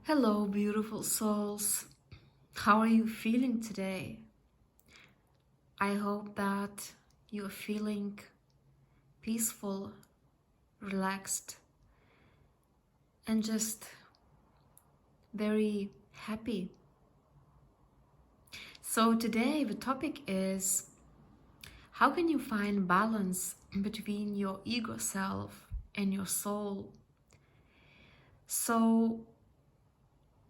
Hello, beautiful souls. How are you feeling today? I hope that you're feeling peaceful, relaxed, and just very happy. So, today the topic is how can you find balance between your ego self and your soul? So,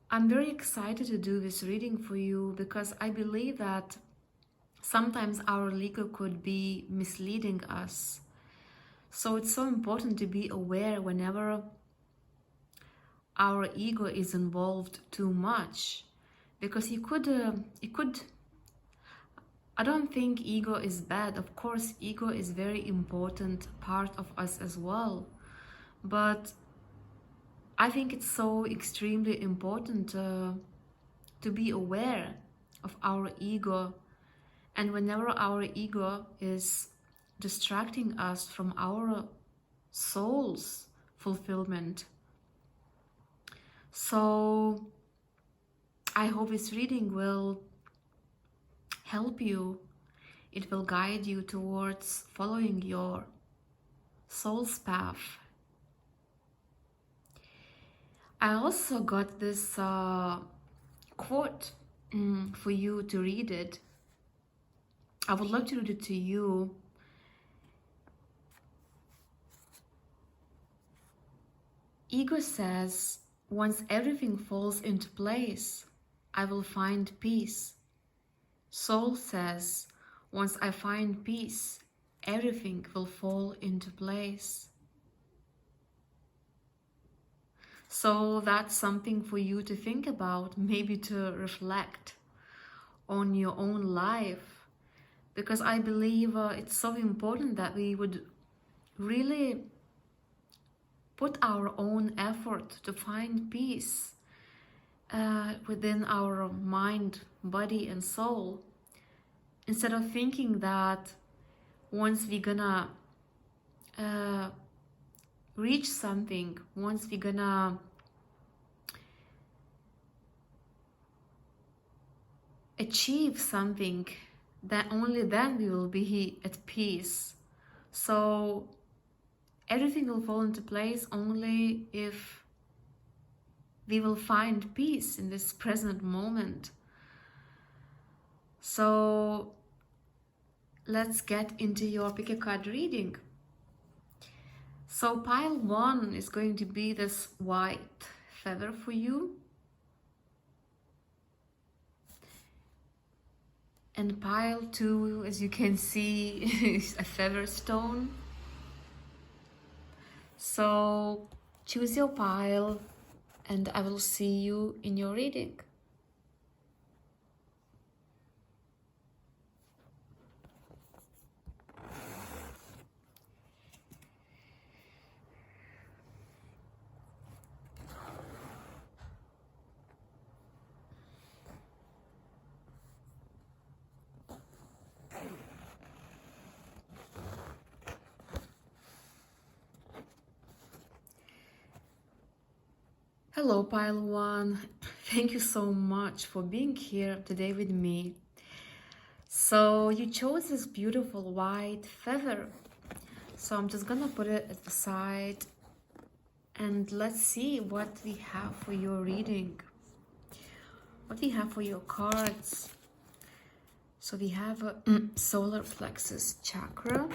I'm very excited to do this reading for you because I believe that sometimes our ego could be misleading us. So it's so important to be aware whenever our ego is involved too much, because I don't think ego is bad. Of course, ego is very important part of us as well, but I think it's so extremely important to be aware of our ego, and whenever our ego is distracting us from our soul's fulfillment. So I hope this reading will help you. It will guide you towards following your soul's path. I also got this quote for you to read it. I would love to read it to you. Ego says, once everything falls into place, I will find peace. Soul says, once I find peace, everything will fall into place. So that's something for you to think about, maybe to reflect on your own life, because I believe it's so important that we would really put our own effort to find peace within our mind, body, and soul, instead of thinking that once we're gonna reach something, once we're gonna achieve something, that only then we will be at peace. So everything will fall into place only if we will find peace in this present moment. So let's get into your pick a card reading. So pile 1 is going to be this white feather for you. And pile 2, as you can see, is a feather stone. So choose your pile and I will see you in your reading. Hello, pile 1. Thank you so much for being here today with me. So you chose this beautiful white feather. So I'm just gonna put it at the side and let's see what we have for your reading. What we have for your cards. So we have a solar plexus chakra.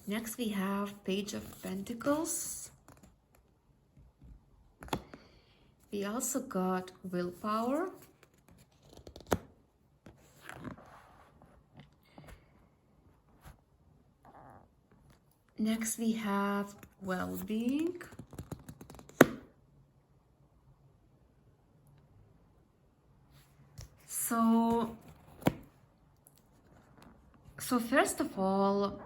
Next we have Page of Pentacles. We also got willpower. Next we have well-being. So first of all,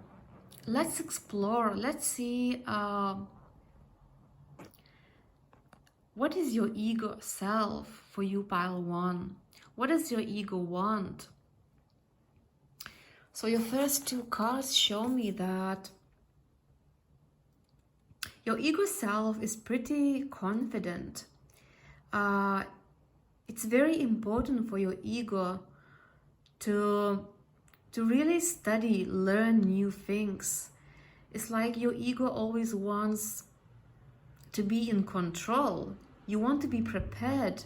let's explore, let's see what is your ego self for you, pile 1? What does your ego want? So your first 2 cards show me that Your ego self is pretty confident. Uh, it's very important for your ego to really study, learn new things. It's like your ego always wants to be in control. You want to be prepared.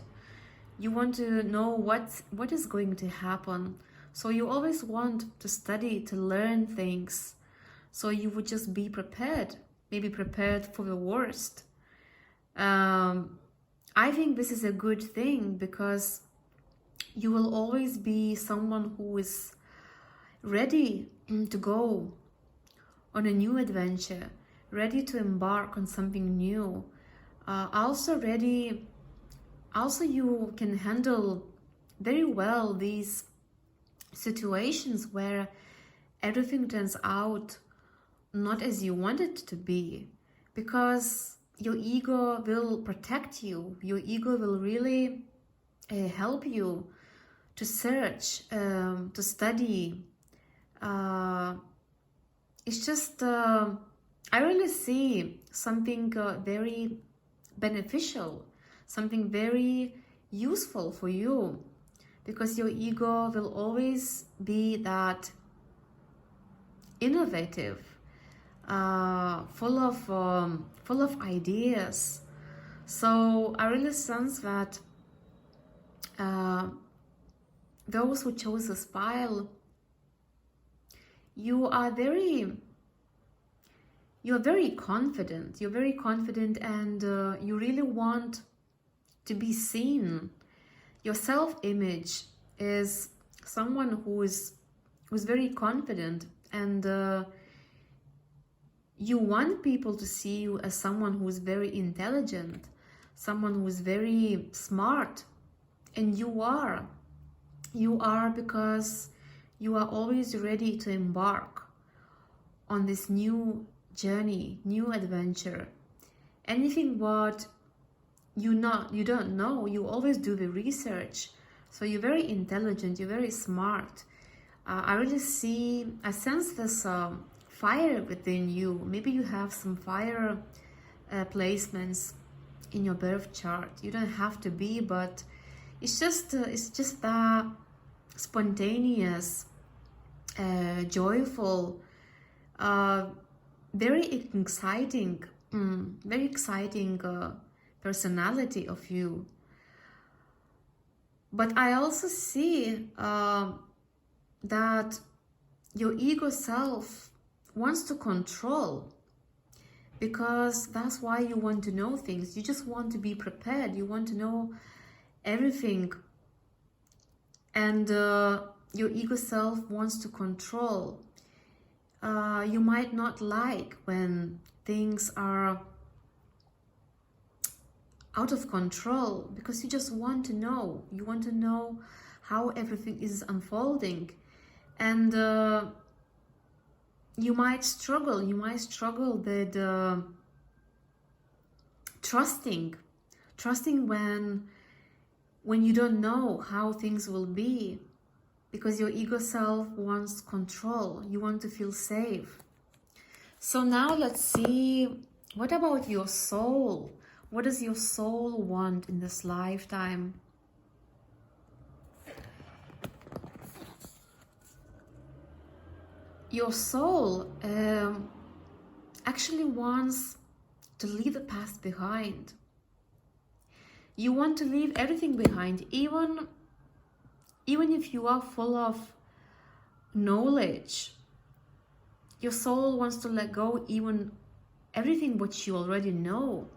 You want to know what is going to happen. So you always want to study, to learn things. So you would just be prepared, maybe prepared for the worst. I think this is a good thing because you will always be someone who is ready to go on a new adventure, ready to embark on something new. Also you can handle very well these situations where everything turns out not as you want it to be, because your ego will protect you. Your ego will really help you to search, to study. It's just, I really see something very beneficial, something very useful for you, because your ego will always be that innovative, full of ideas. So I really sense that those who chose this pile, you're very confident. You're very confident, and you really want to be seen. Your self-image is someone who's very confident, and you want people to see you as someone who is very intelligent, someone who is very smart, and you are because you are always ready to embark on this new journey, new adventure. Anything what you don't know, you always do the research. So you're very intelligent, you're very smart. I sense this fire within you. Maybe you have some fire placements in your birth chart. You don't have to be, but it's just that spontaneous, joyful, very exciting personality of you. But I also see that your ego self wants to control, because that's why you want to know things. You just want to be prepared. You want to know everything. And your ego self wants to control. You might not like when things are out of control, because you just want to know. You want to know how everything is unfolding. And you might struggle with trusting when you don't know how things will be, because your ego self wants control. You want to feel safe. So now let's see, what about your soul? What does your soul want in this lifetime? Your soul actually wants to leave the past behind. You want to leave everything behind, even if you are full of knowledge. Your soul wants to let go even everything what you already know.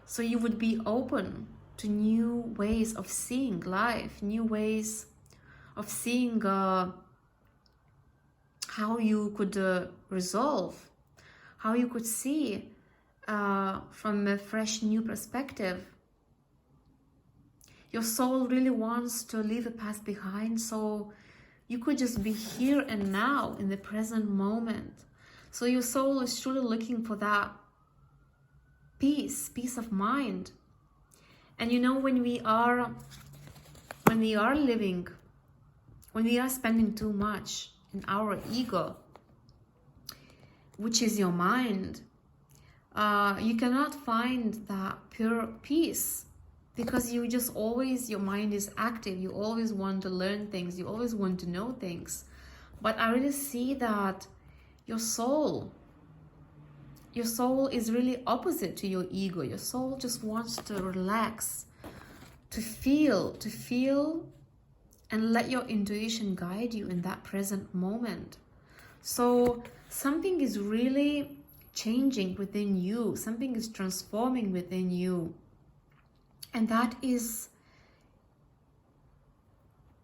So you would be open to new ways of seeing life, new ways of seeing how you could resolve, how you could see from a fresh new perspective. Your soul really wants to leave the past behind, so you could just be here and now in the present moment. So your soul is truly looking for that peace of mind. And you know, when we are spending too much in our ego, which is your mind, You cannot find that pure peace because you just always, your mind is active. You always want to learn things. You always want to know things. But I really see that your soul is really opposite to your ego. Your soul just wants to relax, to feel and let your intuition guide you in that present moment. So something is really changing within you. Something is transforming within you. And that is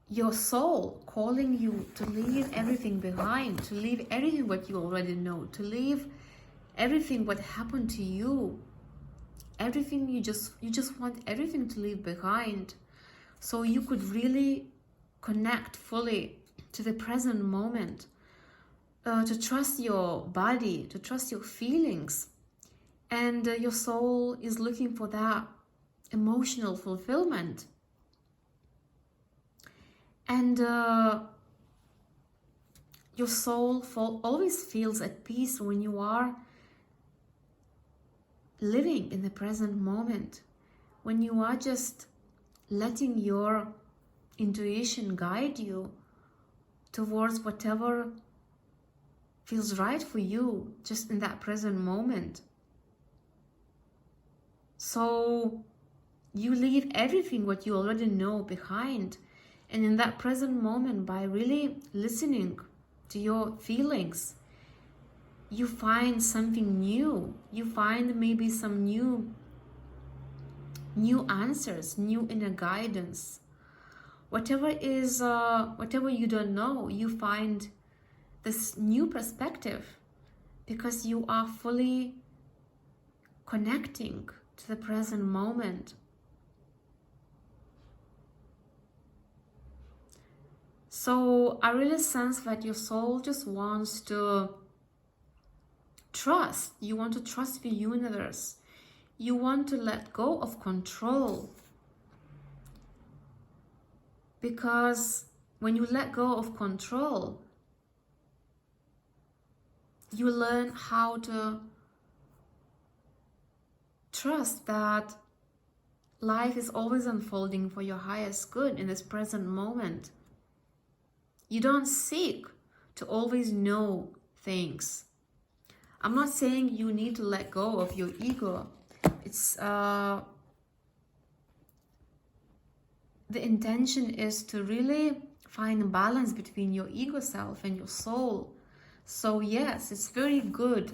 your soul calling you to leave everything behind, to leave everything what you already know, to leave everything what happened to you, everything you just want everything to leave behind, so you could really connect fully to the present moment, to trust your body, to trust your feelings. And your soul is looking for that emotional fulfillment. And your soul always feels at peace when you are living in the present moment, when you are just letting your intuition guide you towards whatever feels right for you just in that present moment. So you leave everything what you already know behind, and in that present moment, by really listening to your feelings, you find something new. You find maybe some new answers, new inner guidance. Whatever you don't know, you find this new perspective because you are fully connecting to the present moment. So I really sense that your soul just wants to trust. You want to trust the universe. You want to let go of control. Because when you let go of control, you learn how to trust that life is always unfolding for your highest good in this present moment. You don't seek to always know things. I'm not saying you need to let go of your ego. It's the intention is to really find a balance between your ego self and your soul. So yes, it's very good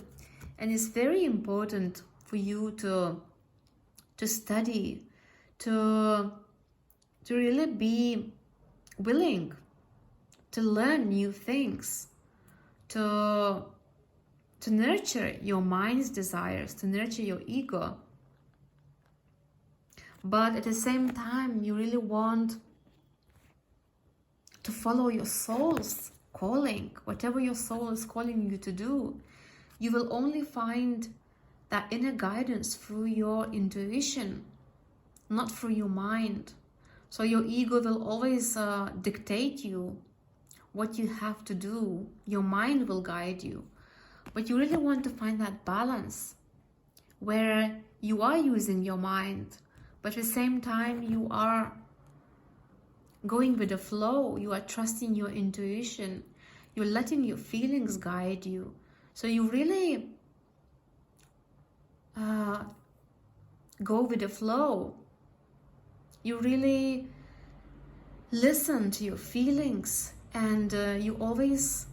and it's very important for you to study, to really be willing to learn new things, to nurture your mind's desires, to nurture your ego. But at the same time, you really want to follow your soul's calling, whatever your soul is calling you to do. You will only find that inner guidance through your intuition, not through your mind. So your ego will always dictate you what you have to do. Your mind will guide you. But you really want to find that balance where you are using your mind, but at the same time you are going with the flow. You are trusting your intuition. You're letting your feelings guide you. So you really go with the flow. You really listen to your feelings, and you always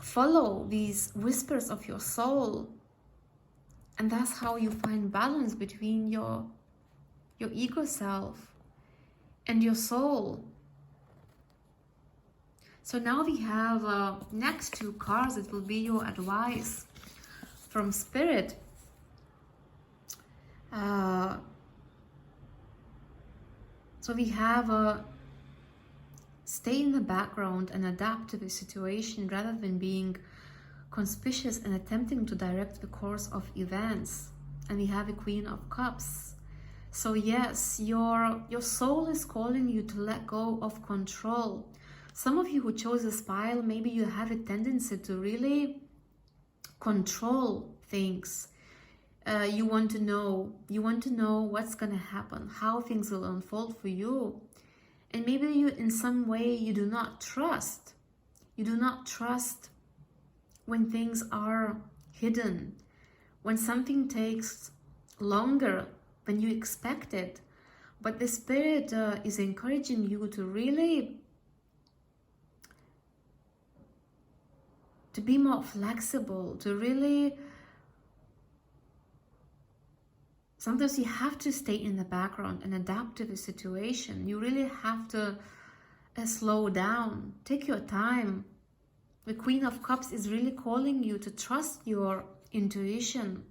follow these whispers of your soul. And that's how you find balance between your ego self and your soul. So now we have next two cards. It will be your advice from Spirit. So we have stay in the background and adapt to the situation rather than being conspicuous and attempting to direct the course of events. And we have a Queen of Cups. So yes, your soul is calling you to let go of control. Some of you who chose a smile, maybe you have a tendency to really control things. You want to know what's gonna happen, how things will unfold for you. And maybe you, in some way, you do not trust. You do not trust when things are hidden, when something takes longer than you expected. But the Spirit is encouraging you to really to be more flexible, to really, sometimes you have to stay in the background and adapt to the situation. You really have to slow down, take your time. The Queen of Cups is really calling you to trust your intuition,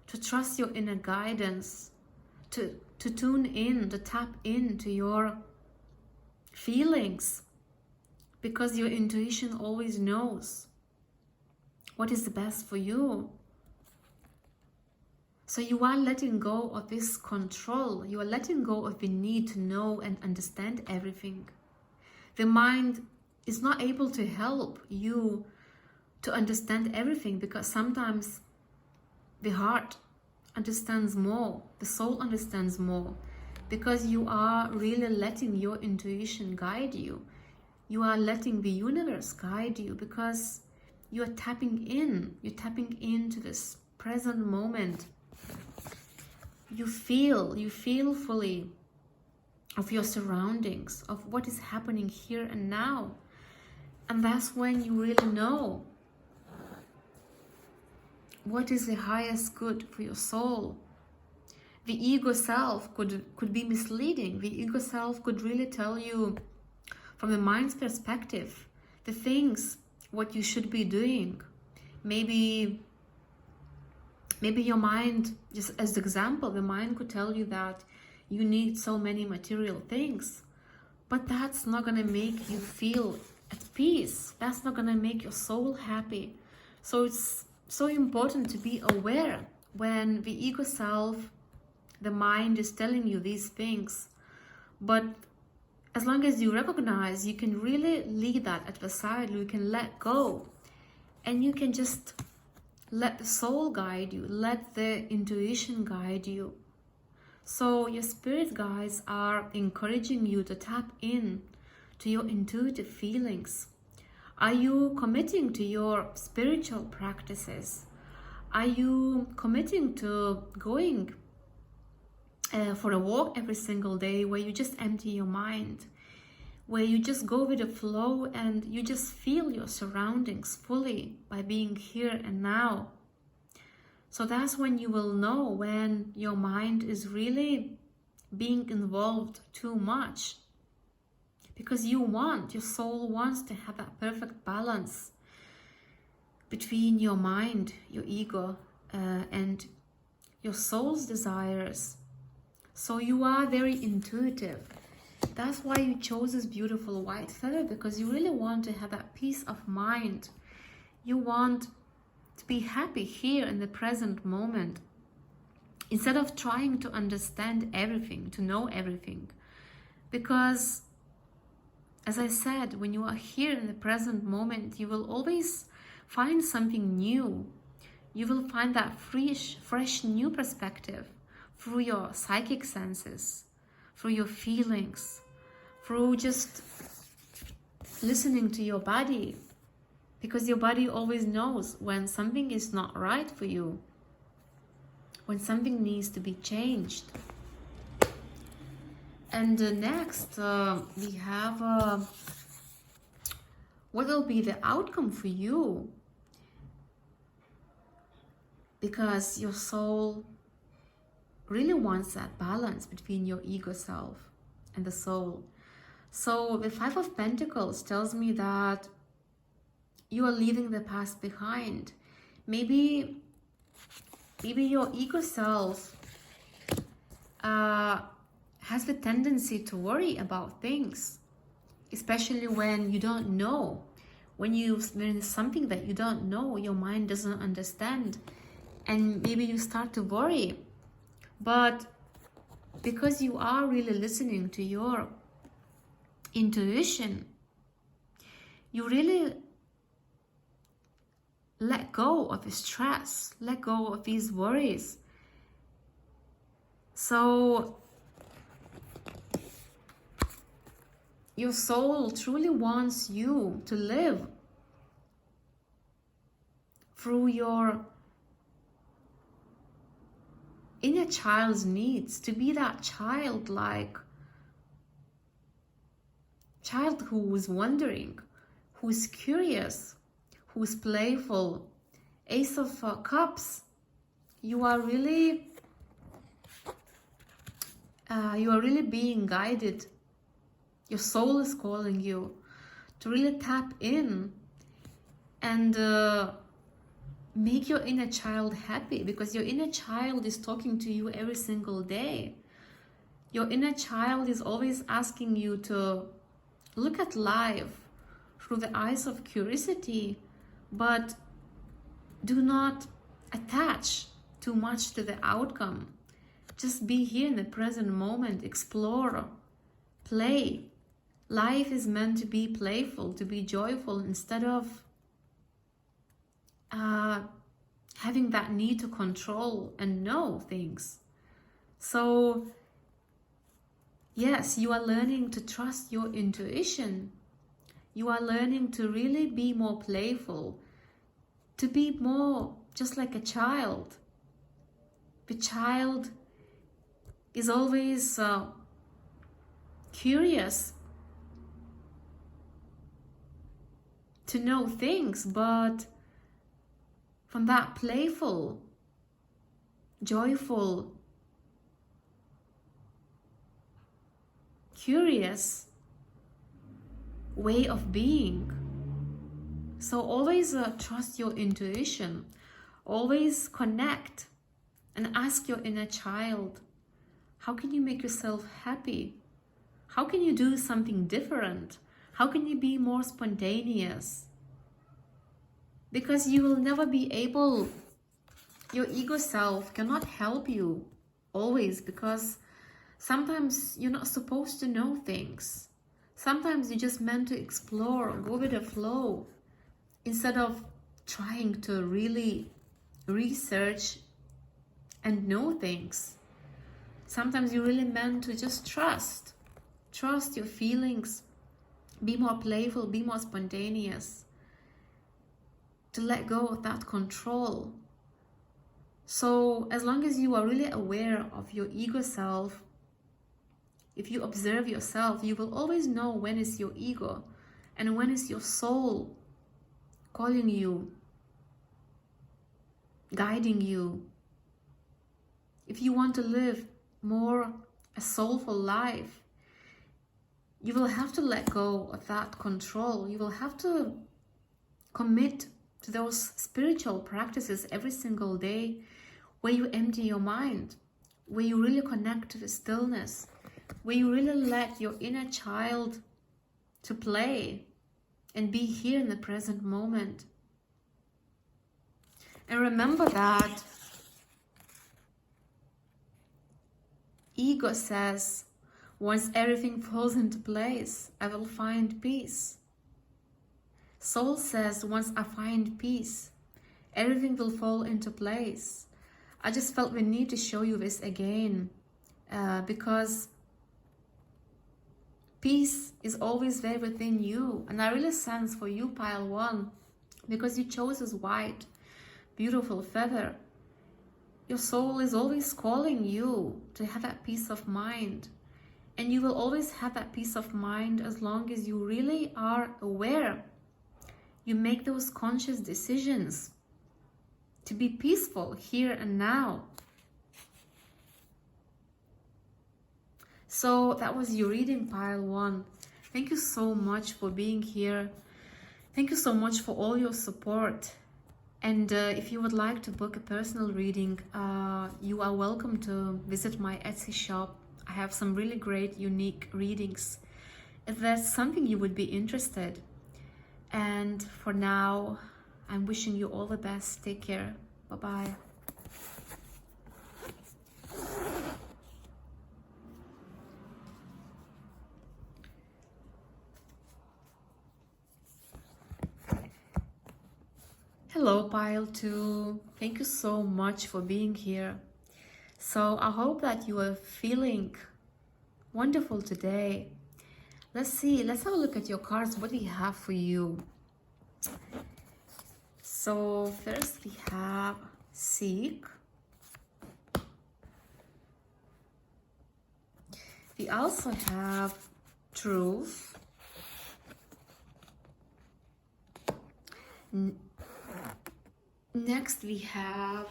to trust your inner guidance, to tune in, to tap into your feelings, because your intuition always knows what is the best for you. So you are letting go of this control. You are letting go of the need to know and understand everything. The mind is not able to help you to understand everything, because sometimes the heart understands more, the soul understands more, because you are really letting your intuition guide you. You are letting the universe guide you, because you are tapping in. You're tapping into this present moment. You feel fully of your surroundings, of what is happening here and now. And that's when you really know what is the highest good for your soul. The ego self could be misleading. The ego self could really tell you, from the mind's perspective, the things, what you should be doing. Maybe your mind, just as an example, the mind could tell you that you need so many material things, but that's not going to make you feel at peace. That's not going to make your soul happy. So it's so important to be aware when the ego self, the mind, is telling you these things. But as long as you recognize, you can really leave that at the side. You can let go, and you can just let the soul guide you, let the intuition guide you. So your spirit guides are encouraging you to tap in to your intuitive feelings. Are you committing to your spiritual practices? Are you committing to going for a walk every single day, where you just empty your mind, where you just go with the flow and you just feel your surroundings fully by being here and now? So that's when you will know when your mind is really being involved too much, because your soul wants to have that perfect balance between your mind, your ego, and your soul's desires. So you are very intuitive. That's why you chose this beautiful white feather, because you really want to have that peace of mind. You want to be happy here in the present moment, instead of trying to understand everything, to know everything. Because, as I said, when you are here in the present moment, you will always find something new. You will find that fresh new perspective through your psychic senses, through your feelings, through just listening to your body, because your body always knows when something is not right for you, when something needs to be changed. And next, we have what will be the outcome for you, because your soul really wants that balance between your ego self and the soul. So the Five of Pentacles tells me that you are leaving the past behind. Maybe your ego self has the tendency to worry about things, especially when you don't know. When there's something that you don't know, your mind doesn't understand, and maybe you start to worry. But because you are really listening to your intuition, you really let go of the stress, let go of these worries. So your soul truly wants you to live through your inner child's needs, to be that childlike child who is wondering, who is curious, who is playful. Ace of Cups, you are really being guided. Your soul is calling you to really tap in and make your inner child happy, because your inner child is talking to you every single day. Your inner child is always asking you to look at life through the eyes of curiosity, but do not attach too much to the outcome. Just be here in the present moment, explore, play. Life is meant to be playful, to be joyful, instead of having that need to control and know things. So yes, you are learning to trust your intuition. You are learning to really be more playful, to be more just like a child. The child is always curious to know things, but from that playful, joyful, curious way of being. So always trust your intuition. Always connect and ask your inner child, how can you make yourself happy? How can you do something different? How can you be more spontaneous? Because you will never be able, your ego self cannot help you always, because sometimes you're not supposed to know things. Sometimes you're just meant to explore, go with the flow, instead of trying to really research and know things. Sometimes you're really meant to just trust your feelings, be more playful, be more spontaneous, to let go of that control. So as long as you are really aware of your ego self, if you observe yourself, you will always know when is your ego and when is your soul calling you, guiding you. If you want to live more a soulful life, you will have to let go of that control. You will have to commit to those spiritual practices every single day, where you empty your mind, where you really connect to the stillness, where you really let your inner child to play and be here in the present moment. And remember that ego says, once everything falls into place, I will find peace. Soul says, once I find peace, everything will fall into place. I just felt we need to show you this again, because peace is always there within you. And I really sense for you, pile 1, because you chose this white, beautiful feather, your soul is always calling you to have that peace of mind. And you will always have that peace of mind as long as you really are aware. You make those conscious decisions to be peaceful here and now. So that was your reading, pile 1. Thank you so much for being here. Thank you so much for all your support. And if you would like to book a personal reading, you are welcome to visit my Etsy shop. I have some really great, unique readings, if that's something you would be interested. And for now, I'm wishing you all the best. Take care. Bye-bye. Hello, Pile 2. Thank you so much for being here. So, I hope that you are feeling wonderful today. Let's see, let's have a look at your cards. What do we have for you? So, first we have Seek. We also have Truth. Next we have,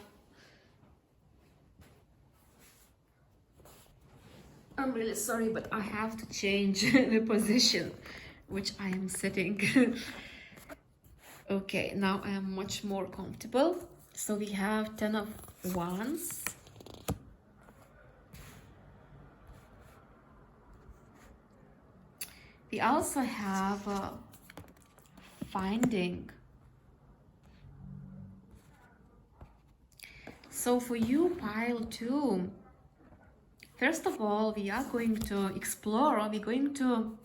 I'm really sorry, but I have to change the position which I am sitting. Okay, now I am much more comfortable. So we have 10 of Wands. We also have Finding. So for you, Pile 2, first of all, we are going to explore, we're going to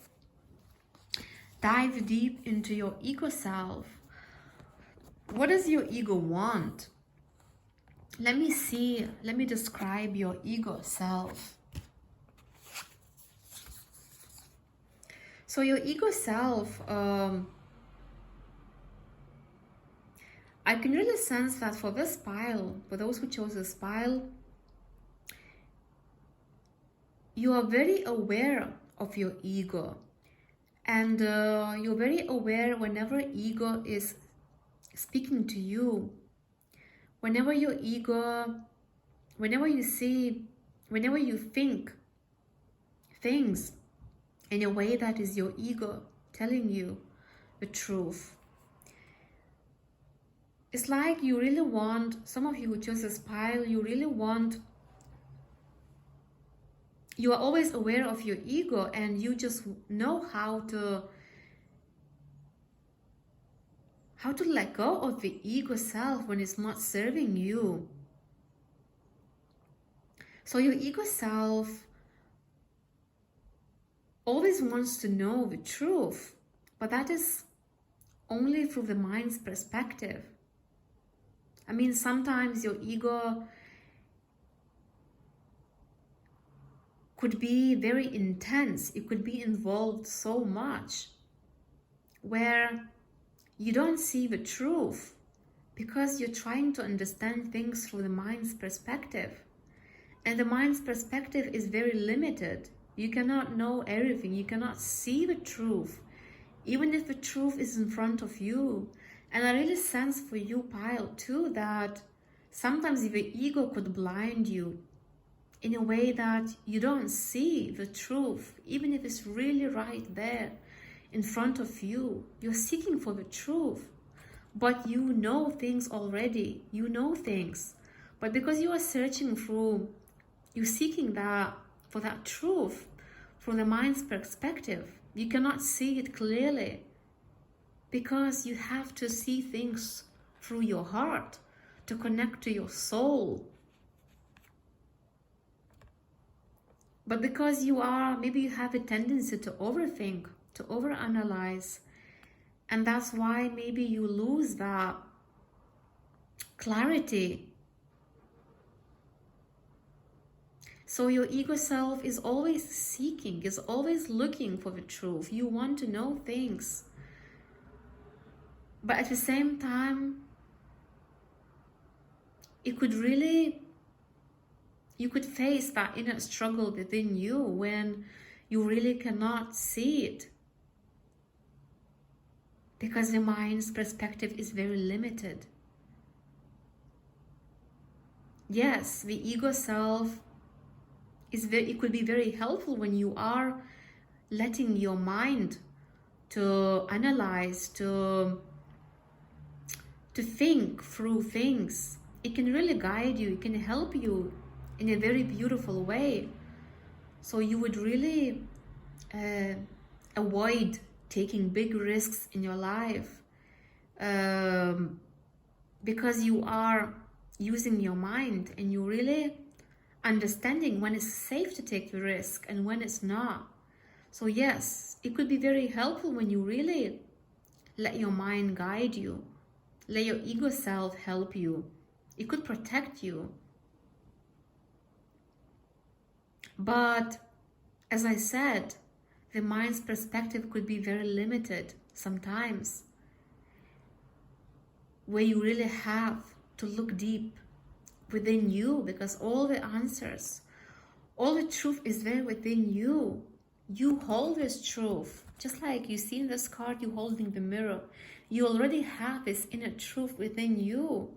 dive deep into your ego self. What does your ego want? Let me describe your ego self. So your ego self, I can really sense that for this pile, for those who chose this pile, you are very aware of your ego. And you're very aware whenever ego is speaking to you. Whenever your ego, whenever you think things in a way that is your ego telling you the truth. It's like you really want, some of you who chose this pile, you are always aware of your ego, and you just know how to let go of the ego self when it's not serving you. So your ego self always wants to know the truth, but that is only through the mind's perspective. I mean, sometimes your ego could be very intense. It could be involved so much where you don't see the truth because you're trying to understand things through the mind's perspective. And the mind's perspective is very limited. You cannot know everything. You cannot see the truth, even if the truth is in front of you. And I really sense for you, Pile, too, that sometimes the ego could blind you in a way that you don't see the truth, even if it's really right there in front of you. You're seeking for the truth, but you know things already. You know things. But because you are searching through, you're seeking for that truth from the mind's perspective, you cannot see it clearly because you have to see things through your heart to connect to your soul. But because maybe you have a tendency to overthink, to overanalyze, and that's why maybe you lose that clarity. So your ego self is always seeking, is always looking for the truth. You want to know things. But at the same time, you could face that inner struggle within you when you really cannot see it, because the mind's perspective is very limited. Yes, the ego self it could be very helpful when you are letting your mind to analyze, to think through things. It can really guide you, it can help you in a very beautiful way. So you would really avoid taking big risks in your life because you are using your mind and you really understanding when it's safe to take the risk and when it's not. So yes, it could be very helpful when you really let your mind guide you Let your ego self help you. It could protect you. But as I said, the mind's perspective could be very limited sometimes, where you really have to look deep within you, because all the answers, all the truth is there within you. You hold this truth. Just like you see in this card, you holding the mirror. You already have this inner truth within you.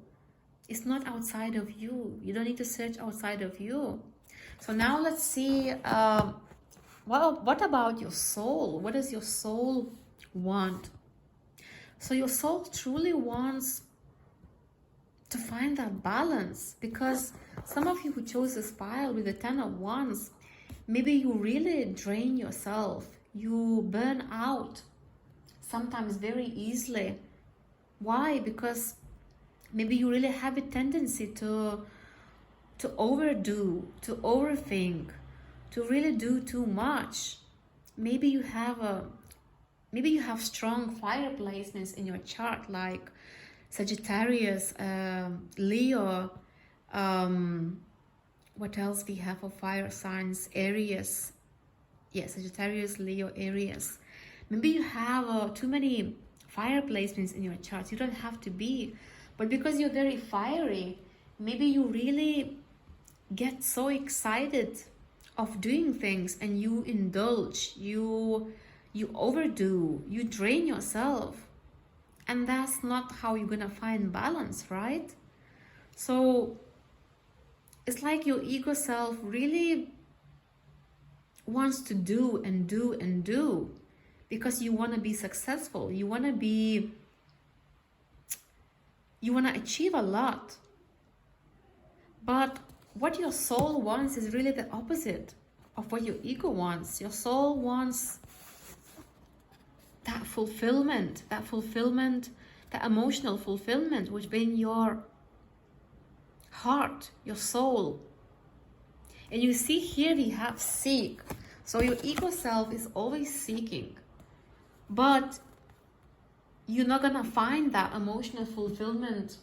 It's not outside of you. You don't need to search outside of you. So now let's see, what about your soul? What does your soul want? So your soul truly wants to find that balance, because some of you who chose this pile with the 10 of Wands, maybe you really drain yourself. You burn out sometimes very easily. Why? Because maybe you really have a tendency to overdo, to overthink, to really do too much. Maybe you have strong fire placements in your chart, like Sagittarius, Leo, what else we have for fire signs? Aries. Yes, Sagittarius, Leo, Aries. Maybe you have too many fire placements in your charts. You don't have to be, but because you're very fiery, maybe you really get so excited of doing things and you indulge, you overdo, you drain yourself. And that's not how you're gonna find balance, right? So it's like your ego self really wants to do and do and do, because you want to be successful. You want to achieve a lot. But what your soul wants is really the opposite of what your ego wants. Your soul wants that fulfillment, that emotional fulfillment within your heart, your soul. And you see here we have seek. So your ego self is always seeking, but you're not gonna find that emotional fulfillment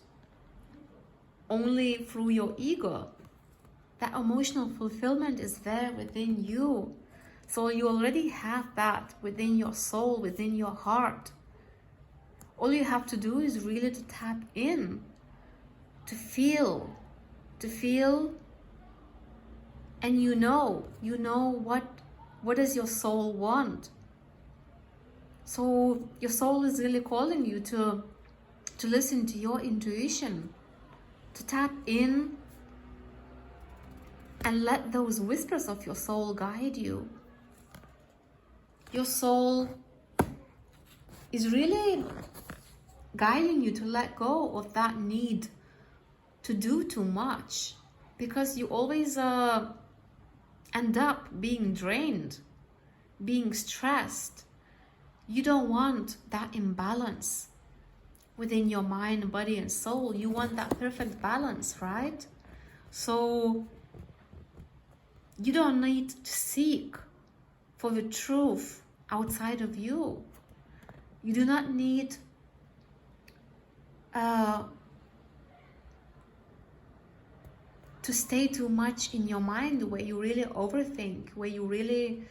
only through your ego. That emotional fulfillment is there within you. So you already have that within your soul, within your heart. All you have to do is really to tap in, to feel, and you know what does your soul want. So your soul is really calling you to listen to your intuition, to tap in and let those whispers of your soul guide you. Your soul is really guiding you to let go of that need to do too much, because you always end up being drained, being stressed. You don't want that imbalance within your mind, body, and soul. You want that perfect balance, right? So you don't need to seek for the truth outside of you. You do not need to stay too much in your mind, where you really overthink, where you really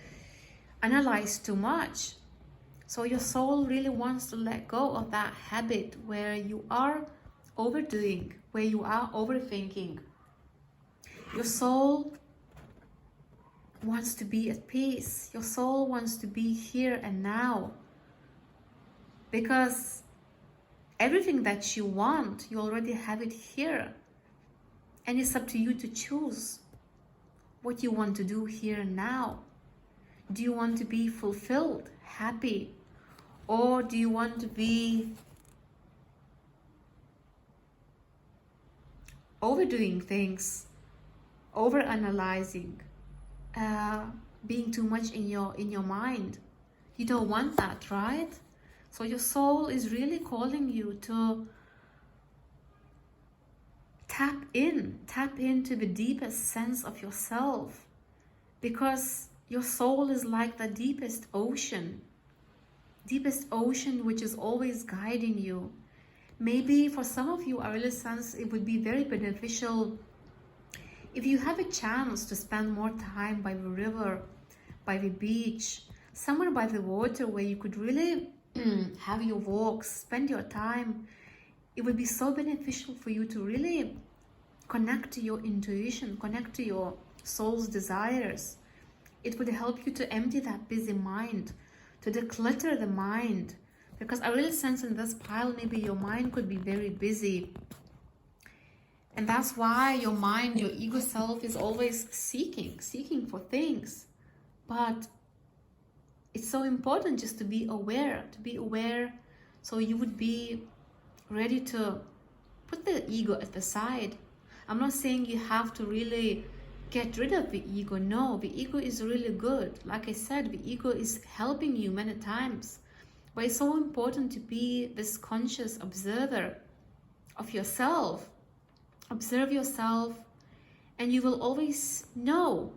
analyze too much. So your soul really wants to let go of that habit where you are overdoing, where you are overthinking. Your soul wants to be at peace. Your soul wants to be here and now, because everything that you want, you already have it here. And it's up to you to choose what you want to do here and now. Do you want to be fulfilled, happy? Or do you want to be overdoing things, overanalyzing, being too much in your mind? You don't want that, right? So your soul is really calling you to tap into the deepest sense of yourself, because your soul is like the deepest ocean which is always guiding you. Maybe for some of you, I really sense it would be very beneficial if you have a chance to spend more time by the river, by the beach, somewhere by the water where you could really have your walks, spend your time. It would be so beneficial for you to really connect to your intuition, connect to your soul's desires. It would help you to empty that busy mind, to declutter the mind. Because I really sense in this pile, maybe your mind could be very busy. And that's why your mind, your ego self is always seeking for things. But it's so important just to be aware so you would be ready to put the ego at the side. I'm not saying you have to really get rid of the ego. No, the ego is really good. Like I said, the ego is helping you many times. But it's so important to be this conscious observer of yourself. Observe yourself, and you will always know.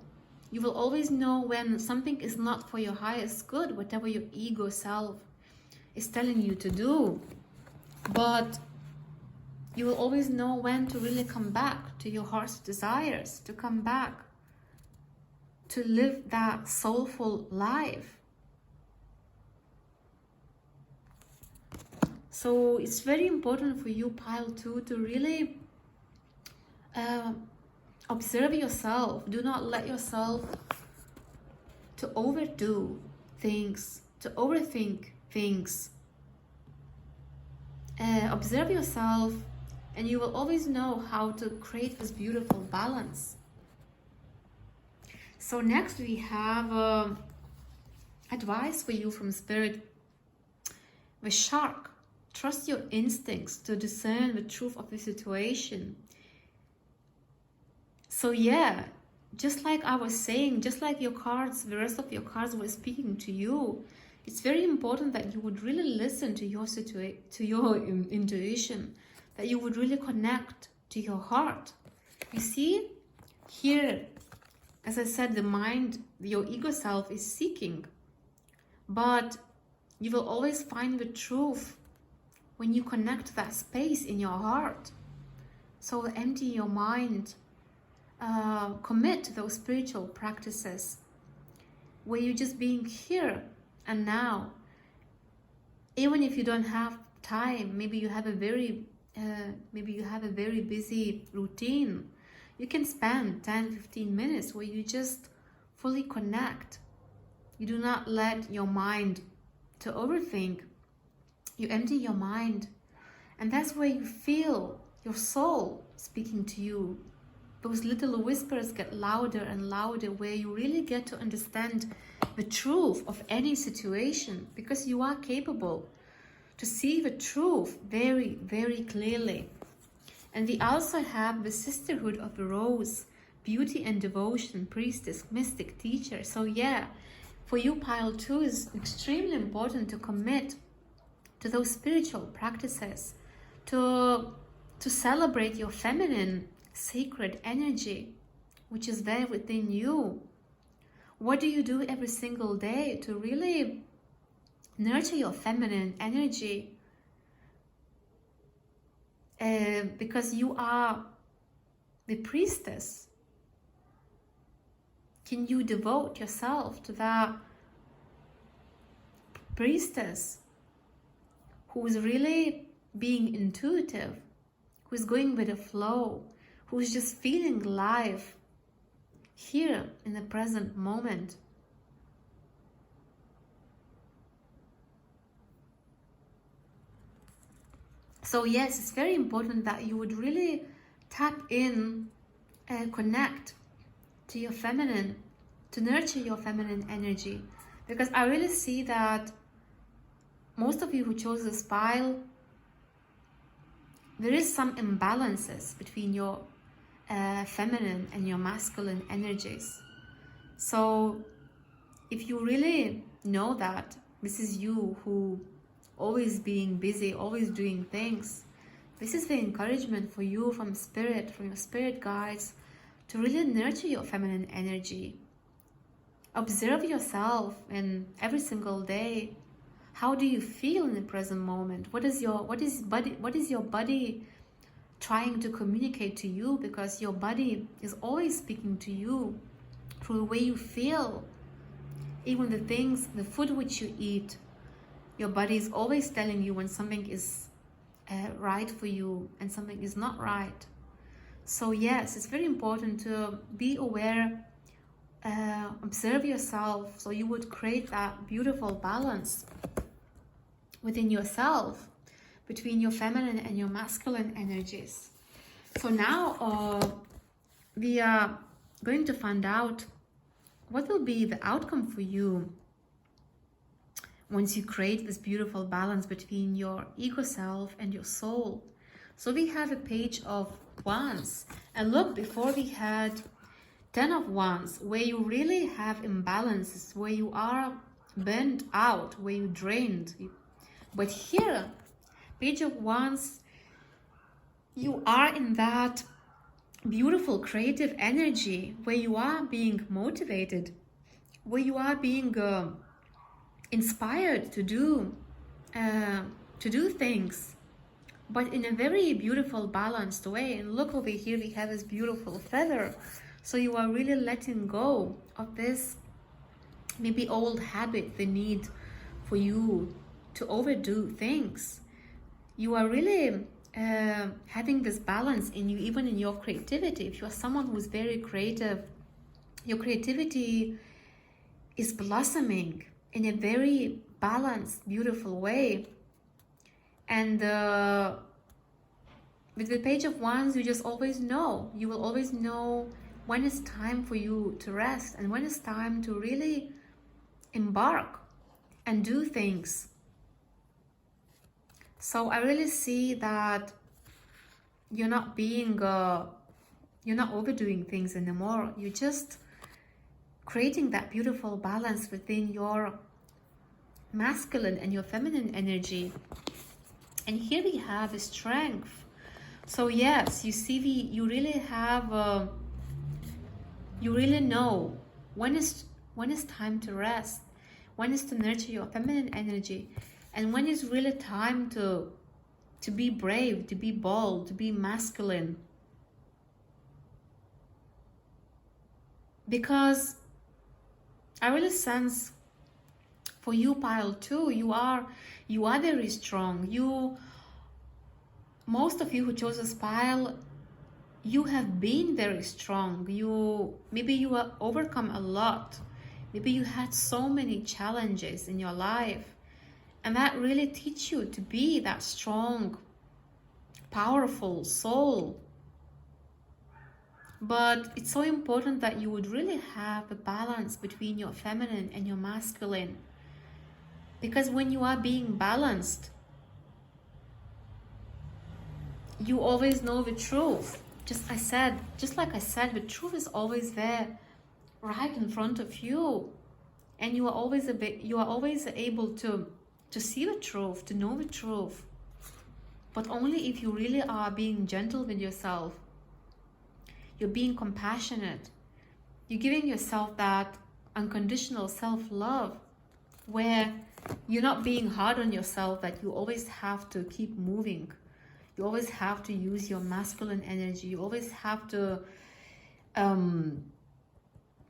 You will always know when something is not for your highest good, whatever your ego self is telling you to do. But you will always know when to really come back to your heart's desires, to come back to live that soulful life. So it's very important for you, pile 2, to really observe yourself. Do not let yourself to overdo things, to overthink things. Observe yourself, and you will always know how to create this beautiful balance. So next we have advice for you from Spirit. The shark. Trust your instincts to discern the truth of the situation. So yeah, just like I was saying, just like your cards, the rest of your cards were speaking to you, it's very important that you would really listen to your intuition, that you would really connect to your heart. You see, here, as I said, the mind, your ego self is seeking, but you will always find the truth when you connect that space in your heart. So empty your mind, commit to those spiritual practices where you're just being here and now. Even if you don't have time, maybe you have a very busy routine, you can spend 10-15 minutes where you just fully connect. You do not let your mind to overthink. You empty your mind, and that's where you feel your soul speaking to you. Those little whispers get louder and louder, where you really get to understand the truth of any situation, because you are capable to see the truth very, very clearly. And we also have the sisterhood of the rose, beauty and devotion, priestess, mystic, teacher. So yeah, for you, pile 2 is extremely important to commit to those spiritual practices, to celebrate your feminine sacred energy, which is there within you. What do you do every single day to really nurture your feminine energy? Because you are the priestess. Can you devote yourself to that priestess who is really being intuitive, who is going with the flow, who is just feeling life here in the present moment? So yes, it's very important that you would really tap in and connect to your feminine, to nurture your feminine energy. Because I really see that most of you who chose this pile, there is some imbalances between your feminine and your masculine energies. So if you really know that this is you who always being busy, always doing things, this is the encouragement for you from spirit, from your spirit guides, to really nurture your feminine energy. Observe yourself in every single day. How do you feel in the present moment? What is your body trying to communicate to you? Because your body is always speaking to you through the way you feel. Even the food which you eat, your body is always telling you when something is right for you and something is not right. So yes, it's very important to be aware, observe yourself, so you would create that beautiful balance within yourself between your feminine and your masculine energies. So now we are going to find out what will be the outcome for you once you create this beautiful balance between your ego self and your soul. So we have a Page of Wands, and look, before we had 10 of Wands, where you really have imbalances, where you are burnt out, where you drained. But here, Page of Wands, you are in that beautiful creative energy where you are being motivated, where you are being inspired to do things, but in a very beautiful, balanced way. And look over here, we have this beautiful feather. So you are really letting go of this maybe old habit, the need for you to overdo things. You are really having this balance in you, even in your creativity. If you are someone who's very creative, your creativity is blossoming in a very balanced, beautiful way. And with the Page of Wands, you just always know. You will always know when it's time for you to rest and when it's time to really embark and do things. So I really see that you're not overdoing things anymore. You're just creating that beautiful balance within your masculine and your feminine energy. And here we have a strength. So yes, you see, you really have, you really know when is time to rest, when is to nurture your feminine energy, and when is really time to be brave, to be bold, to be masculine. Because I really sense for you, Pile 2, you are very strong. Most of you who chose this pile, you have been very strong. Maybe you have overcome a lot. Maybe you had so many challenges in your life, and that really teach you to be that strong, powerful soul. But it's so important that you would really have a balance between your feminine and your masculine. Because when you are being balanced, you always know the truth. Just like I said, the truth is always there, right in front of you. And you are always able to see the truth, to know the truth. But only if you really are being gentle with yourself. You're being compassionate. You're giving yourself that unconditional self-love, where you're not being hard on yourself, that you always have to keep moving. You always have to use your masculine energy. You always have to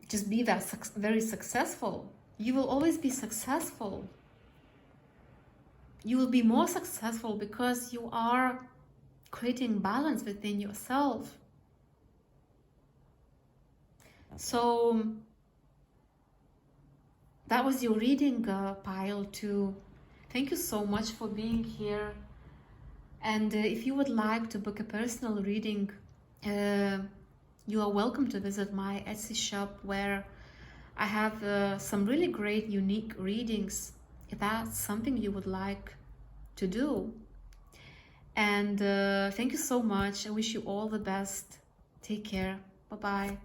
just be that very successful. You will always be successful. You will be more successful because you are creating balance within yourself. So that was your reading, Pile 2. Thank you so much for being here. And if you would like to book a personal reading, you are welcome to visit my Etsy shop, where I have some really great, unique readings, if that's something you would like to do. And thank you so much. I wish you all the best. Take care. Bye-bye.